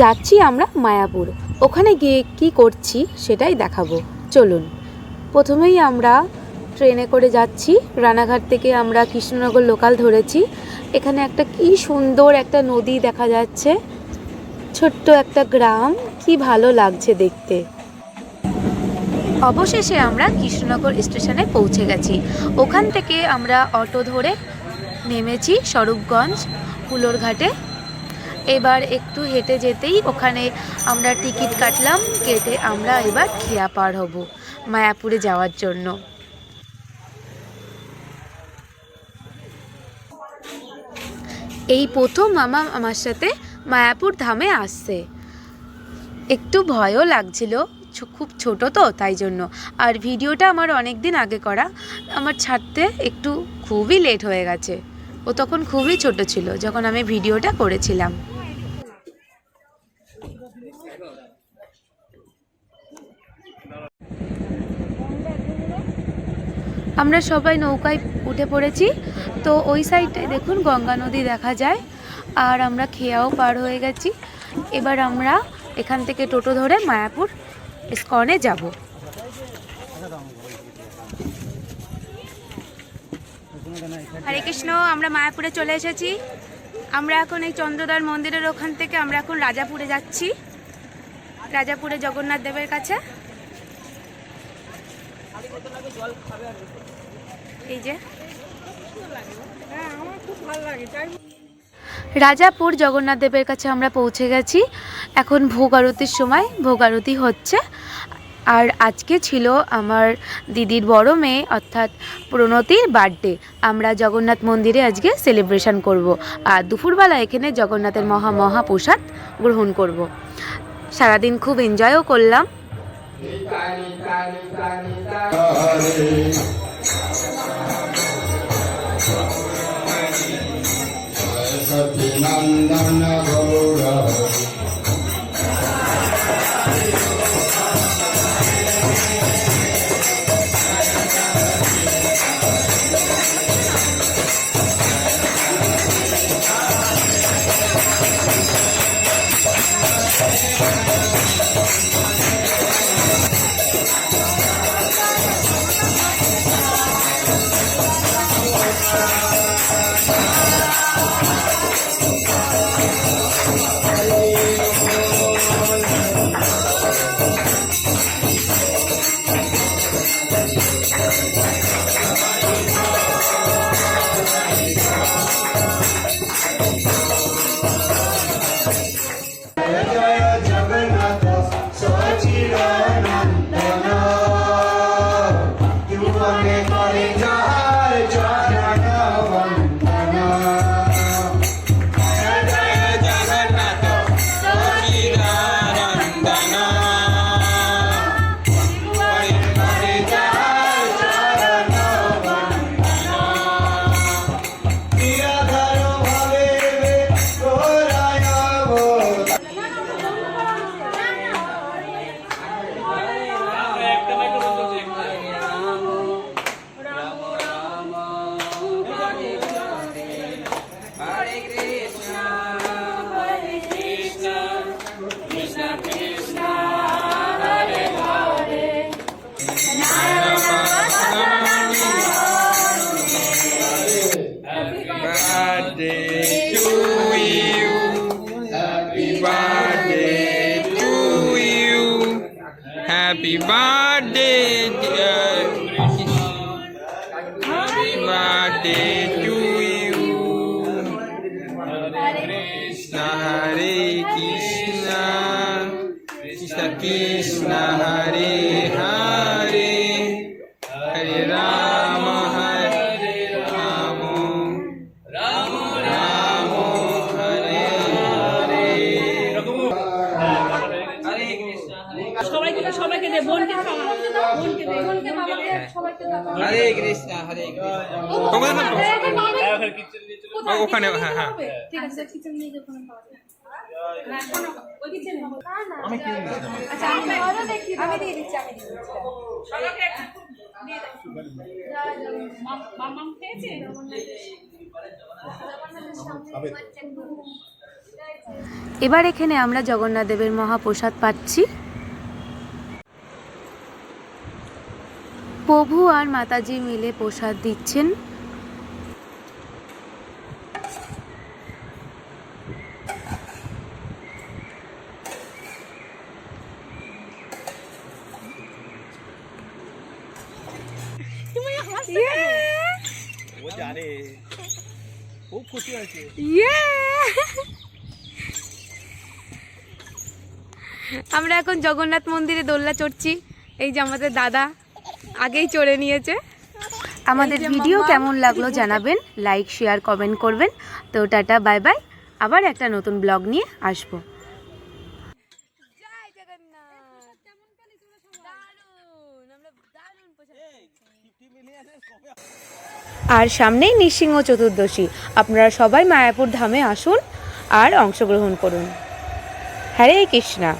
যাচ্ছি আমরা মায়াপুর। ওখানে গিয়ে কি করছি সেটাই দেখাবো, চলুন। প্রথমেই আমরা ট্রেনে করে যাচ্ছি। রানাঘাট থেকে আমরা কৃষ্ণনগর লোকাল ধরেছি। এখানে একটা কি সুন্দর একটা নদী দেখা যাচ্ছে, ছোট্ট একটা গ্রাম, কি ভালো লাগছে দেখতে। অবশেষে আমরা কৃষ্ণনগর স্টেশনে পৌঁছে গেছি। ওখান থেকে আমরা অটো ধরে নেমেছি স্বরূপগঞ্জ কুলোরঘাটে। এবার একটু হেঁটে যেতেই ওখানে আমরা টিকিট কাটলাম, কেটে আমরা এবার খেয়া পার হব মায়াপুরে যাওয়ার জন্য। এই প্রথম মামা আমার সাথে মায়াপুর ধামে আসছে। একটু ভয়ও লাগছিল, খুব ছোট তো তাই জন্য। আর ভিডিওটা আমার অনেক দিন আগে করা, আমার ছাড়তে একটু খুবই লেট হয়ে গেছে। ও তখন খুবই ছোট ছিল যখন আমি ভিডিওটা করেছিলাম। আমরা সবাই নৌকায় উঠে পড়েছি। তো ওই সাইডটায় দেখুন গঙ্গা নদী দেখা যায়। আর আমরা খেয়াও পার হয়ে গেছি। এবার আমরা এখান থেকে টোটো ধরে মায়াপুর ইস্কনে যাব। হরে কৃষ্ণ, আমরা মায়াপুরে চলে এসেছি। আমরা এখন এই চন্দ্রদ্বার মন্দিরের ওখান থেকে আমরা এখন রাজাপুরে যাচ্ছি, রাজাপুরে জগন্নাথ দেবের কাছে। এই যে রাজাপুর জগন্নাথ দেবের কাছে আমরা পৌঁছে গেছি। এখন ভোগ আরতির সময়, ভোগ আরতি হচ্ছে। আর আজকে ছিল আমার দিদির বড় মেয়ে অর্থাৎ প্রণতির বার্থডে। আমরা জগন্নাথ মন্দিরে আজকে সেলিব্রেশন করব। আর দুপুরবেলা এখানে জগন্নাথের মহাপ্রসাদ গ্রহণ করব। সারাদিন খুব এনজয়ও করলাম। Happy birthday, dear. Happy birthday to you. Krishna, Hare Krishna, Krishna Krishna, Hare Hare, Hare Rama, Hare Rama, Rama Rama, Hare Hare. সবাইকে দে, বোনকে খাওয়া, বোনকে দে, বোনকে বাবাকে সবাইকে দাও। হরে কৃষ্ণ, হরে কৃষ্ণ। ওখানে, হ্যাঁ হ্যাঁ ঠিক আছে, কিচেন নিয়ে যখন পাওয়া যায়। ওই কিচেন আমি কি দিই? আচ্ছা আমি বড় দেখি, আমি দিয়ে দিচ্ছি, আমি দিয়ে দিচ্ছি। সবাইকে একটা দিয়ে দাও। মাম খেয়েছে? জগন্নাথের সামনে বাচ্চা এবার এখানে আমরা জগন্নাথ দেবের মহাপ্রসাদ পাচ্ছি। প্রভু আর মাতাজি মিলে প্রসাদ দিচ্ছেন। ও জানে, খুব খুশি হয়েছে। আমরা এখন জগন্নাথ মন্দিরে দোলনা চড়ছি। এই যে আমাদের দাদা আগেই চড়ে নিয়েছে। আমাদের ভিডিও কেমন লাগলো জানাবেন, লাইক শেয়ার কমেন্ট করবেন। তো টাটা বাই বাই, আবার একটা নতুন ব্লগ নিয়ে আসবো। আর সামনেই নৃসিংহ চতুর্দশী, আপনারা সবাই মায়াপুর ধামে আসুন আর অংশগ্রহণ করুন। হরে কৃষ্ণা।